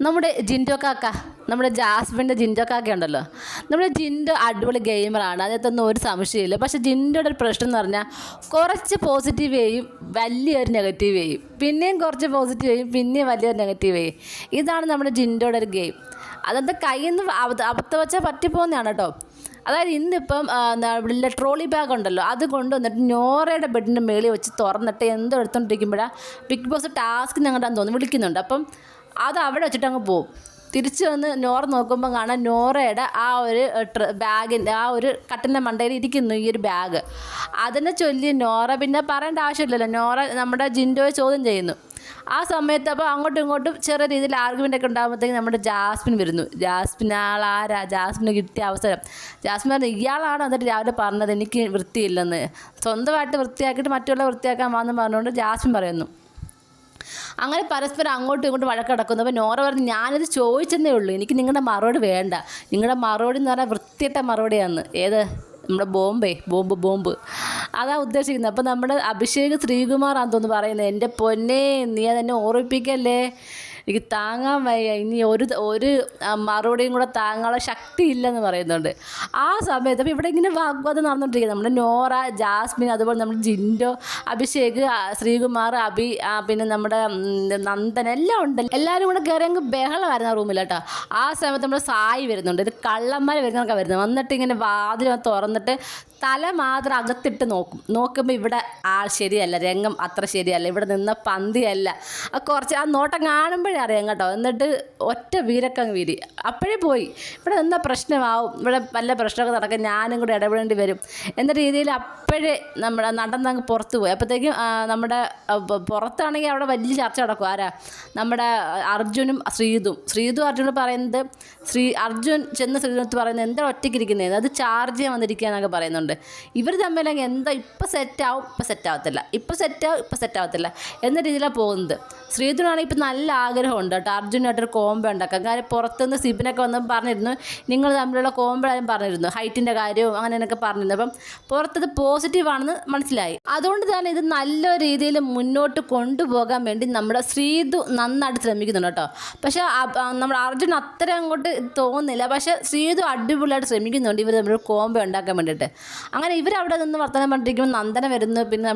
നമ്മുടെ ജിൻഡോ കാക്ക, നമ്മുടെ ജാസ്മിൻ്റെ ജിൻഡോ കാക്ക ഉണ്ടല്ലോ. നമ്മുടെ ജിൻഡോ അടിപൊളി ഗെയിമറാണ്, അതിനകത്തൊന്നും ഒരു സംശയമില്ല. പക്ഷേ ജിൻഡോയുടെ ഒരു പ്രശ്നം എന്ന് പറഞ്ഞാൽ കുറച്ച് പോസിറ്റീവ് ചെയ്യും, വലിയൊരു നെഗറ്റീവ് ചെയ്യും, പിന്നെയും കുറച്ച് പോസിറ്റീവ് ചെയ്യും, പിന്നെയും വലിയൊരു നെഗറ്റീവ് ചെയ്യും. ഇതാണ് നമ്മുടെ ജിൻഡോയുടെ ഒരു ഗെയിം. അതെന്താ കയ്യിൽ നിന്ന് അബദ്ധം വെച്ചാൽ പറ്റിപ്പോകുന്നതാണ് കേട്ടോ. അതായത് ഇന്നിപ്പം ഇവിടെ ട്രോളി ബാഗ് ഉണ്ടല്ലോ, അത് കൊണ്ടുവന്നിട്ട് നോറയുടെ ബെഡിൻ്റെ മേളിൽ വെച്ച് തുറന്നിട്ട് എന്തോ എടുത്തുകൊണ്ടിരിക്കുമ്പോഴാണ് ബിഗ് ബോസ് ടാസ്കിന് അങ്ങോട്ടാന്ന് തോന്നുന്നു വിളിക്കുന്നുണ്ട്. അപ്പം അത് അവിടെ വെച്ചിട്ട് അങ്ങ് പോകും. തിരിച്ച് വന്ന് നോറ നോക്കുമ്പോൾ കാണാൻ നോറയുടെ ആ ഒരു ബാഗിൻ്റെ ആ ഒരു കട്ടിൻ്റെ മണ്ടയിൽ ഇരിക്കുന്നു ഈ ഒരു ബാഗ്. അതിനെ ചൊല്ലി നോറ പിന്നെ പറയേണ്ട ആവശ്യമില്ലല്ലോ, നോറ നമ്മുടെ ജിൻഡോയെ ചോദ്യം ചെയ്യുന്നു. ആ സമയത്ത് അപ്പോൾ അങ്ങോട്ടും ഇങ്ങോട്ടും ചെറിയ രീതിയിൽ ആർഗ്യുമെൻ്റൊക്കെ ഉണ്ടാകുമ്പോഴത്തേക്കും നമ്മുടെ ജാസ്മിൻ വരുന്നു. ജാസ്മിൻ ആളാരാ, ജാസ്മിന് കിട്ടിയ അവസരം. ജാസ്മിൻ പറഞ്ഞു ഇയാളാണ് എന്നിട്ട് രാവിലെ പറഞ്ഞത് എനിക്ക് വൃത്തിയില്ലെന്ന്, സ്വന്തമായിട്ട് വൃത്തിയാക്കിയിട്ട് മറ്റുള്ള വൃത്തിയാക്കാൻ വന്ന് പറഞ്ഞുകൊണ്ട് ജാസ്മിൻ പറയുന്നു. അങ്ങനെ പരസ്പരം അങ്ങോട്ടും ഇങ്ങോട്ടും വഴക്കിടക്കുന്നു. അപ്പോൾ നോറ പറഞ്ഞു ഞാനിത് ചോദിച്ചെന്നേ ഉള്ളൂ, എനിക്ക് നിങ്ങളുടെ മറുപടി വേണ്ട. നിങ്ങളുടെ മറുപടി എന്ന് പറഞ്ഞാൽ വൃത്തിയിട്ട മറുപടിയാണ്. ഏത് നമ്മുടെ ബോംബ് അതാ ഉദ്ദേശിക്കുന്നത്. അപ്പോൾ നമ്മുടെ അഭിഷേക് ശ്രീകുമാറാന്ന് തോന്നുന്നു പറയുന്നത്, എൻ്റെ പൊന്നെ നീ അതെന്നെ ഓർമ്മിപ്പിക്കല്ലേ, എനിക്ക് താങ്ങാൻ വയ്യ, ഇനി ഒരു മറുപടിയും കൂടെ താങ്ങാനുള്ള ശക്തി ഇല്ലെന്ന് പറയുന്നുണ്ട്. ആ സമയത്ത് അപ്പോൾ ഇവിടെ ഇങ്ങനെ വാഗ്വാദം നടന്നുകൊണ്ടിരിക്കുന്നത്. നമ്മുടെ നോറ, ജാസ്മിൻ, അതുപോലെ നമ്മുടെ ജിൻഡോ, അഭിഷേക്, ശ്രീകുമാർ, പിന്നെ നമ്മുടെ നന്ദൻ എല്ലാം ഉണ്ട്. എല്ലാവരും കൂടെ കയറി അങ്ങ് ബഹളമായിരുന്നു ആ റൂമിൽ കേട്ടോ. ആ സമയത്ത് നമ്മുടെ സായി വരുന്നുണ്ട്, ഒരു കള്ളന്മാർ വരുന്നതൊക്കെ വരുന്നത്. വന്നിട്ട് ഇങ്ങനെ വാതിൽ തുറന്നിട്ട് തല മാത്രം അകത്തിട്ട് നോക്കുമ്പോൾ ഇവിടെ ആൾ ശരിയല്ല, രംഗം അത്ര ശരിയല്ല, ഇവിടെ നിന്ന പന്തിയല്ല, കുറച്ച് ആ നോട്ടം കാണുമ്പോഴേ അറിയാം കേട്ടോ. എന്നിട്ട് ഒറ്റ വീരക്കങ്ങ് വീരി അപ്പോഴേ പോയി. ഇവിടെ നിന്ന പ്രശ്നമാവും, ഇവിടെ വല്ല പ്രശ്നമൊക്കെ നടക്കും, ഞാനും കൂടെ ഇടപെടേണ്ടി വരും എന്ന രീതിയിൽ അപ്പോഴേ നമ്മുടെ നടന്നങ്ങ് പുറത്ത് പോയി. അപ്പോഴത്തേക്കും നമ്മുടെ പുറത്താണെങ്കിൽ അവിടെ വലിയ ചർച്ച നടക്കും. ആരാ, നമ്മുടെ അർജുനും ശ്രീതു അർജുനും പറയുന്നത്, അർജുൻ ചെന്ന് ശ്രീധുനത്ത് പറയുന്നത് എന്താ ഒറ്റയ്ക്കിരിക്കുന്നത്, അത് ചാർജ് ചെയ്യാൻ വന്നിരിക്കുക എന്നൊക്കെ പറയുന്നുണ്ട്. ഇവർ തമ്മിലെങ്കിൽ എന്താ ഇപ്പം സെറ്റാവും, ഇപ്പം സെറ്റാവത്തില്ല എന്ന രീതിയിലാണ് പോകുന്നത്. ശ്രീധുനാണെങ്കിൽ ഇപ്പം നല്ല ആഗ്രഹമുണ്ട് കേട്ടോ അർജുനായിട്ടൊരു കോംബോ ഉണ്ടാക്കാം. കാര്യം പുറത്തുനിന്ന് സിബിനൊക്കെ വന്ന് പറഞ്ഞിരുന്നു, നിങ്ങൾ തമ്മിലുള്ള കോംബോ ആരും പറഞ്ഞിരുന്നു, ഹൈറ്റിൻ്റെ കാര്യവും അങ്ങനെയൊക്കെ പറഞ്ഞിരുന്നു. അപ്പം പുറത്തത് പോസിറ്റീവാണെന്ന് മനസ്സിലായി. അതുകൊണ്ട് തന്നെ ഇത് നല്ല രീതിയിൽ മുന്നോട്ട് കൊണ്ടുപോകാൻ വേണ്ടി നമ്മുടെ ശ്രീധു നന്നായിട്ട് ശ്രമിക്കുന്നുണ്ട് കേട്ടോ. പക്ഷേ നമ്മുടെ അർജുൻ അത്ര അങ്ങോട്ട് തോന്നുന്നില്ല, പക്ഷേ ശ്രീധു അടിപൊളിയായിട്ട് ശ്രമിക്കുന്നുണ്ട് ഇവർ തമ്മിൽ കോംബോ ഉണ്ടാക്കാൻ വേണ്ടിയിട്ട്. അങ്ങനെ ഇവരവിടെ നിന്ന് വർത്തമാനം പറഞ്ഞിരിക്കുമ്പോൾ നന്ദന വരുന്നു, പിന്നെ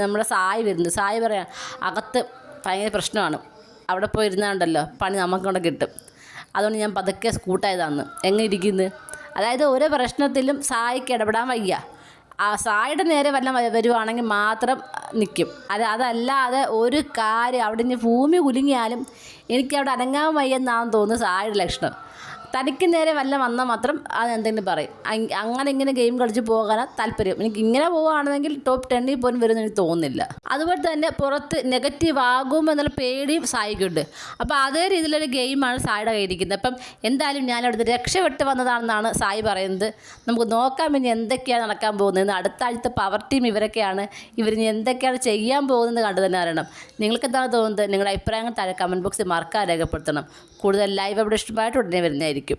നമ്മുടെ സായി വരുന്നു. സായി പറയാം അകത്ത് ഭയങ്കര പ്രശ്നമാണ്, അവിടെ പോയി ഇരുന്നാണ്ടല്ലോ പണി നമുക്കൂടെ കിട്ടും, അതുകൊണ്ട് ഞാൻ പതുക്കെ സ്കൂട്ടായതാണ്. എങ്ങനെ ഇരിക്കുന്നത്, അതായത് ഓരോ പ്രശ്നത്തിലും സായിക്ക് ഇടപെടാൻ വയ്യ. ആ സായിയുടെ നേരെ വല്ലതും വരുവാണെങ്കിൽ മാത്രം നിൽക്കും. അതല്ലാതെ ഒരു കാര്യം അവിടെ ഇനി ഭൂമി കുലുങ്ങിയാലും എനിക്കവിടെ അനങ്ങാൻ വയ്യെന്നാണെന്ന് തോന്നുന്നു സായിയുടെ ലക്ഷണം. തനിക്ക് നേരെ വന്നാൽ മാത്രം അത് എന്തെങ്കിലും പറയും. അങ്ങനെ ഇങ്ങനെ ഗെയിം കളിച്ച് പോകാനാണ് താല്പര്യം. എനിക്ക് ഇങ്ങനെ പോവുകയാണെങ്കിൽ ടോപ്പ് 10 പോലും വരുമെന്ന് എനിക്ക് തോന്നുന്നില്ല. അതുപോലെ തന്നെ പുറത്ത് നെഗറ്റീവ് ആകുമെന്നുള്ള പേടിയും സായിക്കുണ്ട്. അപ്പോൾ അതേ രീതിയിലൊരു ഗെയിമാണ് സായിയുടെ കയ്യിരിക്കുന്നത്. അപ്പം എന്തായാലും ഞാൻ അവിടുത്തെ രക്ഷപ്പെട്ട് വന്നതാണെന്നാണ് സായി പറയുന്നത്. നമുക്ക് നോക്കാം ഇനി എന്തൊക്കെയാണ് നടക്കാൻ പോകുന്നത്. അടുത്ത ആഴ്ചത്തെ പവർ ടീം ഇവരൊക്കെയാണ്. ഇവരിനി എന്തൊക്കെയാണ് ചെയ്യാൻ പോകുന്നത് കണ്ടു തന്നെ അറിയണം. നിങ്ങൾക്ക് എന്താണ് തോന്നുന്നത്? നിങ്ങളുടെ അഭിപ്രായങ്ങൾ താഴെ കമൻറ്റ് ബോക്സിൽ മറക്കാതെ രേഖപ്പെടുത്തണം. കൂടുതൽ ലൈവ് അപ്ഡേഷനുമായിട്ട് ഉടനെ വരുന്നതായിരിക്കും.